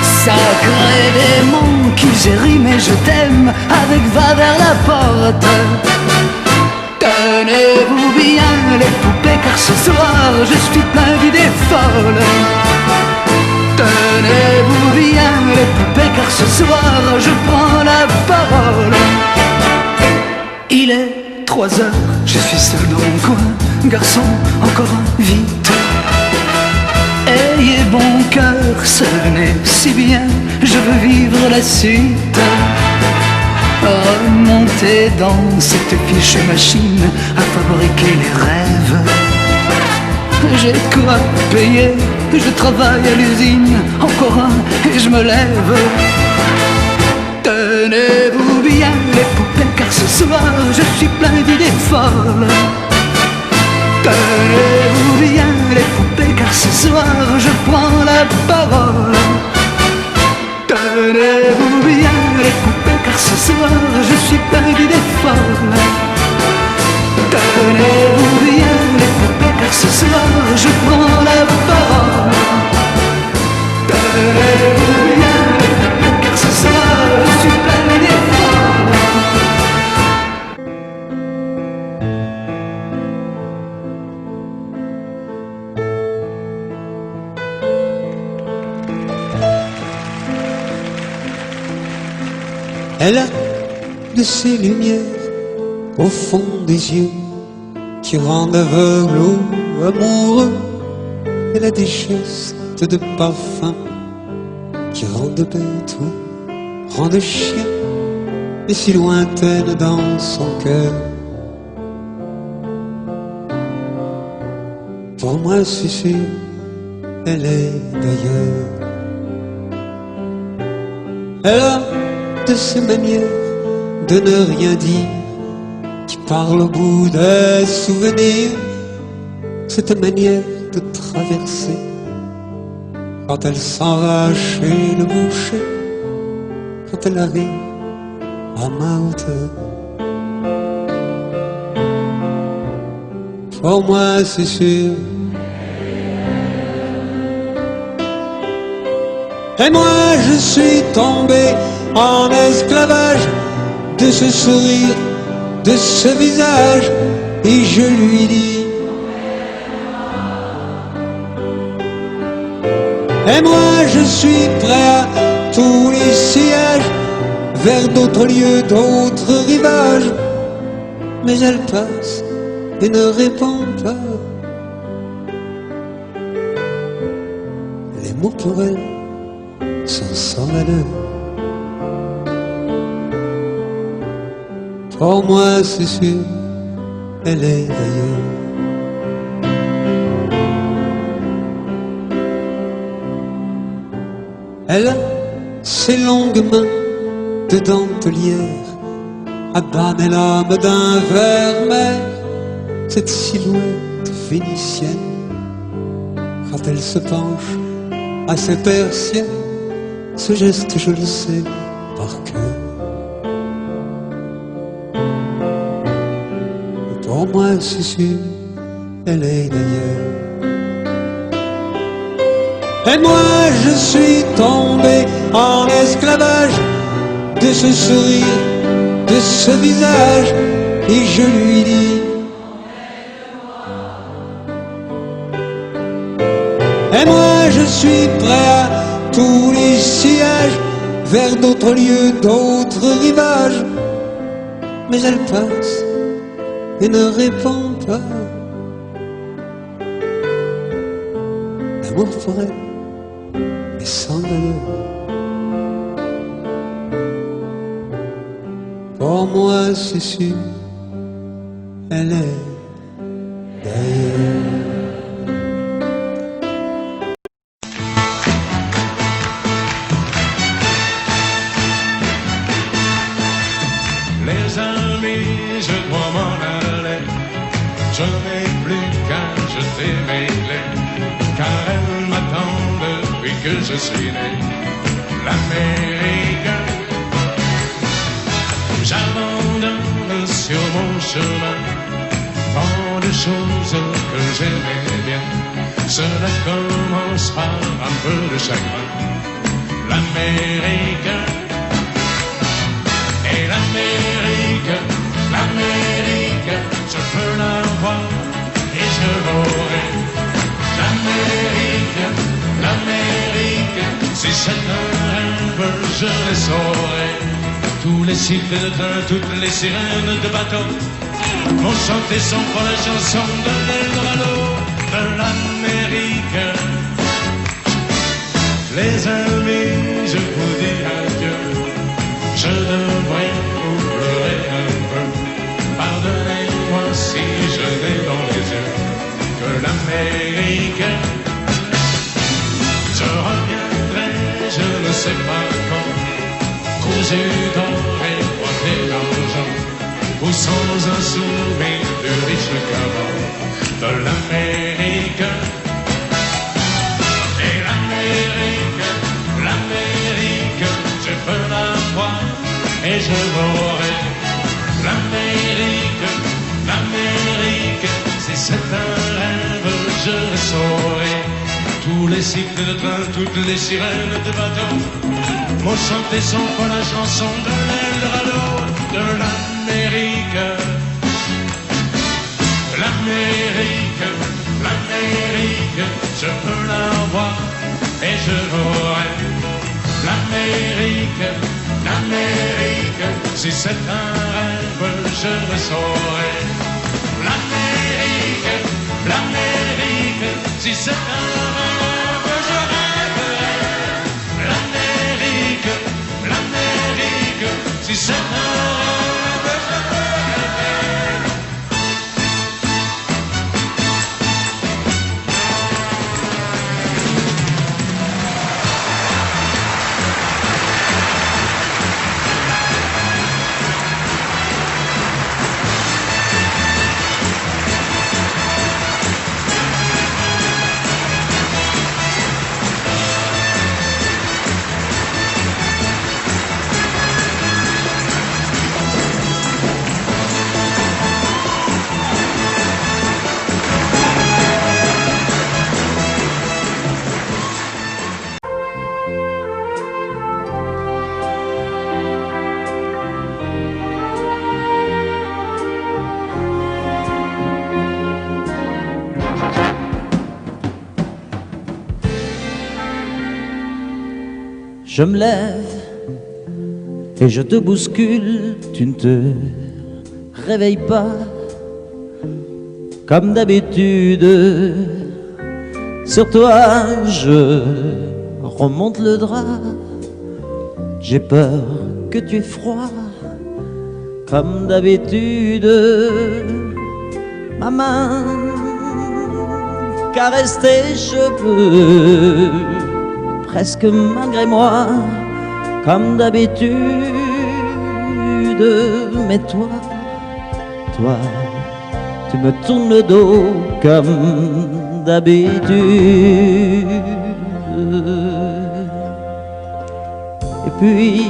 Speaker 5: Sacré démon qui j'ai rimé je t'aime avec va vers la porte. Tenez-vous bien les poupées car ce soir je suis plein d'idées folles. Tenez-vous bien les poupées car ce soir je prends la parole. Il est 3 heures, je suis seul dans mon coin. Garçon, encore vite. Ayez bon cœur, ça venait si bien, je veux vivre la suite. Remonter dans cette fichue machine à fabriquer les rêves. J'ai quoi payer, je travaille à l'usine, encore un et je me lève. Tenez-vous bien les poupées car ce soir je suis plein d'idées folles. Tenez-vous bien les poupées car ce soir je prends la parole. Tenez-vous bien les poupées car ce soir je suis plein d'idées folles. Tenez-vous bien les poupées car ce soir je prends la parole. Tenez-vous bien les poupées car ce soir je suis plein d'idées folles.
Speaker 14: Elle a de ces lumières au fond des yeux qui rendent aveugle ou amoureux. Elle a des gestes de parfum qui rendent bête ou rendent chien, mais si lointaine dans son cœur. Pour moi c'est sûr, elle est d'ailleurs. Elle a de ces manières de ne rien dire qui parle au bout des souvenirs. Cette manière de traverser quand elle s'en va chez le boucher, quand elle arrive à ma hauteur. Pour moi c'est sûr. Et moi je suis tombé en esclavage de ce sourire, de ce visage, et je lui dis: et moi je suis prêt à tous les sillages, vers d'autres lieux, d'autres rivages. Mais elle passe et ne répond pas. Les mots pour elle sont sans valeur. Pour moi c'est sûr, elle est ailleurs. Elle a ses longues mains de dentelière à banner l'âme d'un vermeil. Cette silhouette vénitienne, quand elle se penche à ses persiennes, ce geste je le sais par cœur. moi c'est sûr, elle est d'ailleurs. Et moi je suis tombé en esclavage de ce sourire, de ce visage, et je lui dis: et moi je suis prêt à tous les sillages, vers d'autres lieux, d'autres rivages. Mais elle passe et ne répond pas. L'amour pour elle est sans valeur. Pour moi c'est sûr, elle est d'ailleurs.
Speaker 7: Les amis, je dois m'en aller. Je n'ai plus qu'à jeter mes clés, car elles m'attendent depuis que je suis né. L'Amérique, j'abandonne sur mon chemin tant de choses que j'aimais bien. Cela commence par un peu de chagrin. L'Amérique, et l'Amérique, l'Amérique, je peux la voir et je l'aurai. L'Amérique, l'Amérique, si c'est un rêve, je les saurai. Tous les cycles de train, toutes les sirènes de bateau vont chanter son pour la chanson de l'Eldorado de l'Amérique. Les amis, je vous dis adieu. Je devrais vous pleurer un peu. Pardonnez-moi si je n'ai dans les yeux que l'Amérique. Je reviendrai, je ne sais pas quand, cousu d'or et boité d'argent, ou sans un souvenir du riche caron de l'Amérique. Et l'Amérique, l'Amérique, je peux la voir et je l'aurai. L'Amérique, l'Amérique, si c'est un rêve, je le saurai. Tous les cycles de train, toutes les sirènes de bateau m'ont chanté sans fois la chanson de l'Eldorado de l'Amérique. L'Amérique, l'Amérique, je peux la voir et je l'aurai. L'Amérique, l'Amérique, si c'est un rêve, je le saurai. L'Amérique, l'Amérique, si c'est un rêve, je rêverai. L'Amérique, l'Amérique, si c'est un rêve, je rêverai.
Speaker 15: Je me lève et je te bouscule, tu ne te réveilles pas comme d'habitude. Sur toi je remonte le drap, j'ai peur que tu aies froid comme d'habitude. Ma main caresse tes cheveux, presque malgré moi, comme d'habitude. Mais toi, tu me tournes le dos comme d'habitude. Et puis,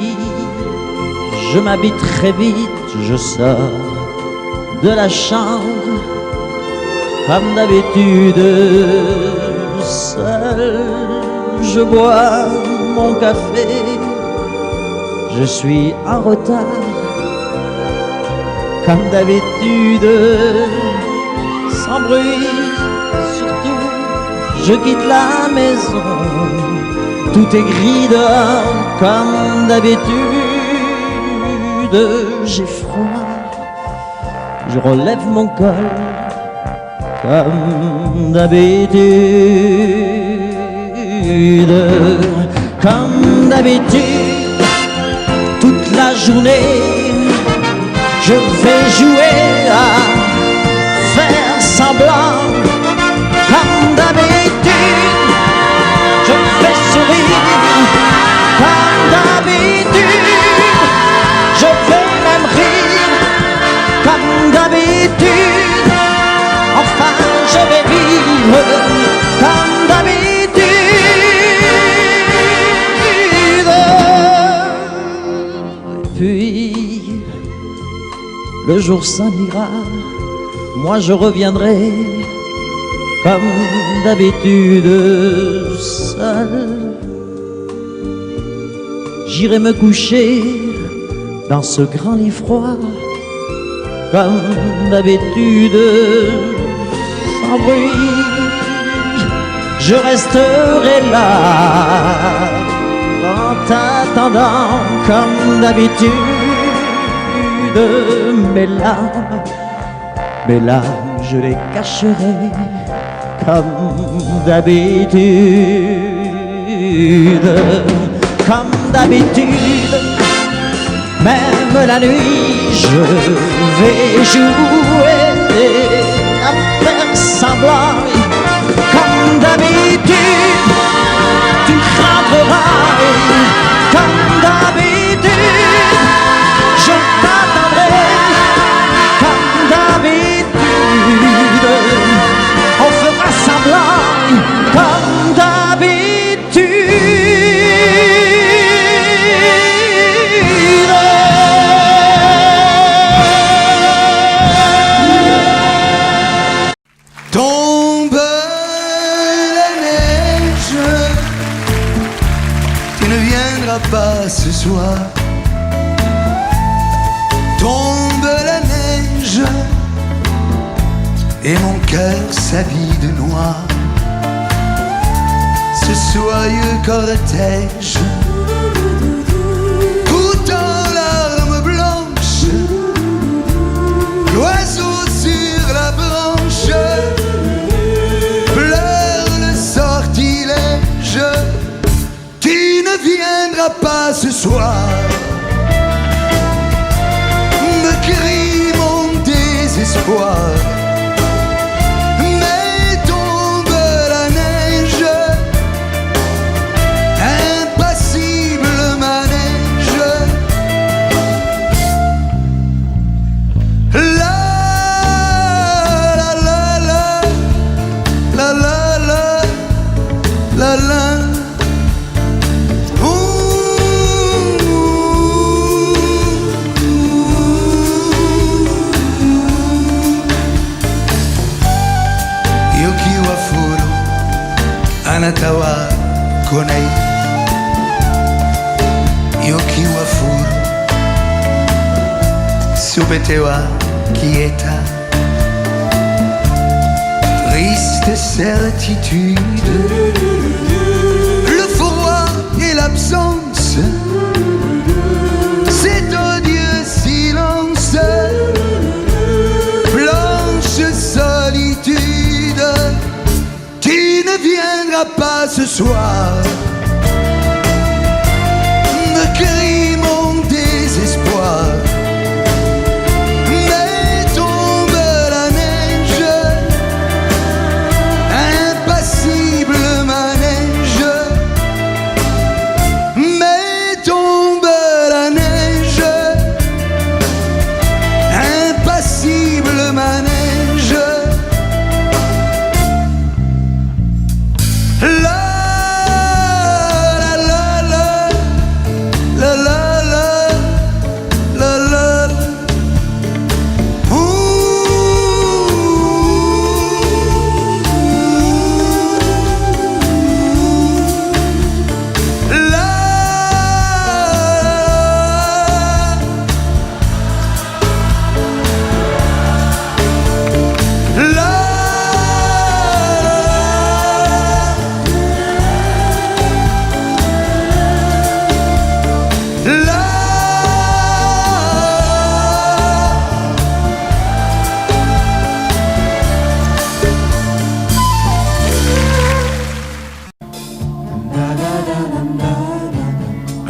Speaker 15: je m'habille très vite, je sors de la chambre, comme d'habitude. Seul, je bois mon café, je suis en retard, comme d'habitude. Sans bruit, surtout, je quitte la maison. Tout est gris dehors, comme d'habitude. J'ai froid, je relève mon col, comme d'habitude. Comme d'habitude, toute la journée, je vais jouer à faire semblant. Comme d'habitude, je fais sourire. Comme d'habitude, je vais même rire. Comme d'habitude, enfin je vais vivre. Comme d'habitude. Et puis, le jour s'en ira, moi je reviendrai. Comme d'habitude, seul, j'irai me coucher dans ce grand lit froid. Comme d'habitude, sans bruit, je resterai là, en t'attendant. Comme d'habitude, mes larmes, je les cacherai. Comme d'habitude, comme d'habitude, même la nuit je vais jouer à faire semblant. Comme d'habitude, tu craindras. Comme d'habitude, je t'attendrai. Comme d'habitude, on fera semblant. Comme d'habitude.
Speaker 5: Tombe la neige, tu ne viendras pas ce soir. Tombe la neige, et mon cœur s'habille de noir. Ce soyeux cortège, tout en larmes blanches, l'oiseau sur la branche pleure le sortilège. Tu ne viendras pas ce soir, me crie mon désespoir. Mais tombe la neige, impassible manège. La la la la la la la la la. Anatawa konai yoki wa furu subetewa quieta. Triste certitude, le froid et l'absence, cet odieux silence, blanche solitude. Tu ne viendras pas ce soir, me crie mon désespoir. Mais tombe la neige, impassible manège. Mais tombe la neige, impassible manège. La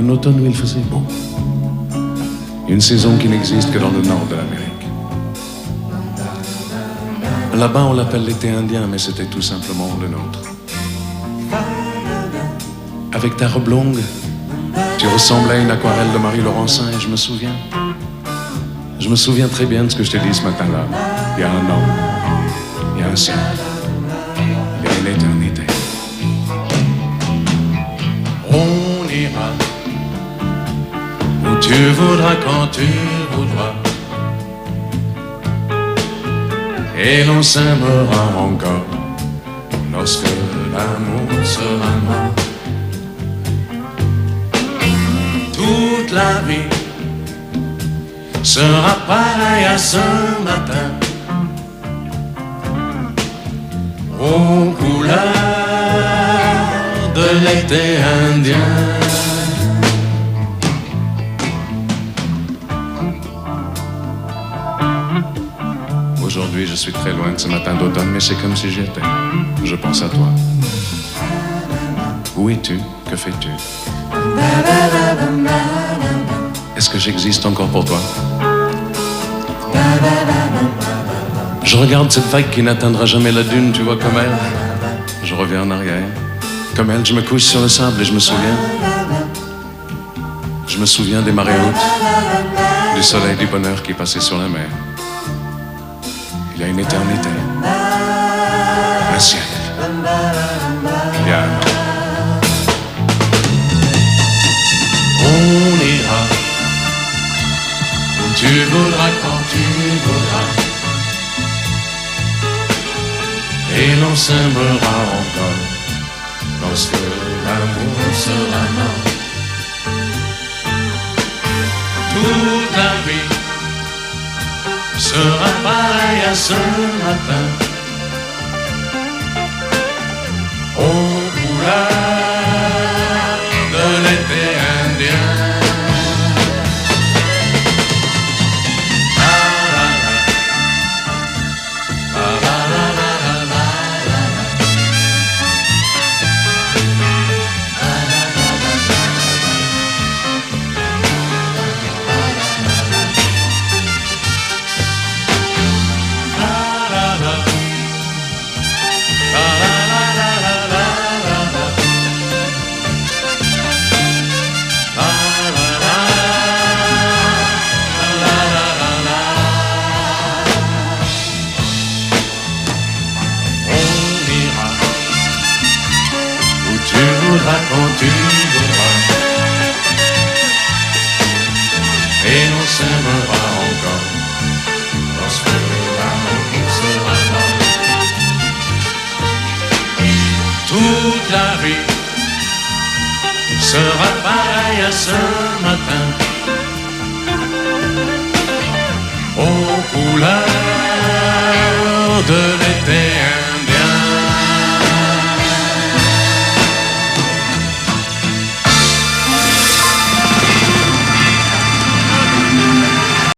Speaker 7: Un automne où il faisait beau. Une saison qui n'existe que dans le nord de l'Amérique. Là-bas, on l'appelle l'été indien, mais c'était tout simplement le nôtre. Avec ta robe longue, tu ressemblais à une aquarelle de Marie Laurencin et je me souviens très bien de ce que je t'ai dit ce matin-là. Il y a un an, il y a un siècle, il y a une éternité. On ira où tu voudras quand tu voudras. Et l'on s'aimera encore lorsque l'amour sera mort. Toute la vie sera pareille à ce matin, aux couleurs de l'été indien. Aujourd'hui, je suis très loin de ce matin d'automne, mais c'est comme si j'y étais. Je pense à toi. Où es-tu? Que fais-tu? Est-ce que j'existe encore pour toi? Je regarde cette vague qui n'atteindra jamais la dune, tu vois, comme elle. Je reviens en arrière. Comme elle, je me couche sur le sable et je me souviens. Je me souviens des marées hautes, du soleil, du bonheur qui passait sur la mer. Il y a une éternité, un siècle, il y a un an. On ira où tu voudras quand tu voudras. Et l'on s'aimera encore lorsque l'amour sera mort. Toute la vie sera pareil à ce matin, aux couleurs de l'été indien. Quand tu voudras, et l'on s'aimera encore lorsque l'amour sera mort. Toute la vie sera pareille à ce matin, aux couleurs de l'été.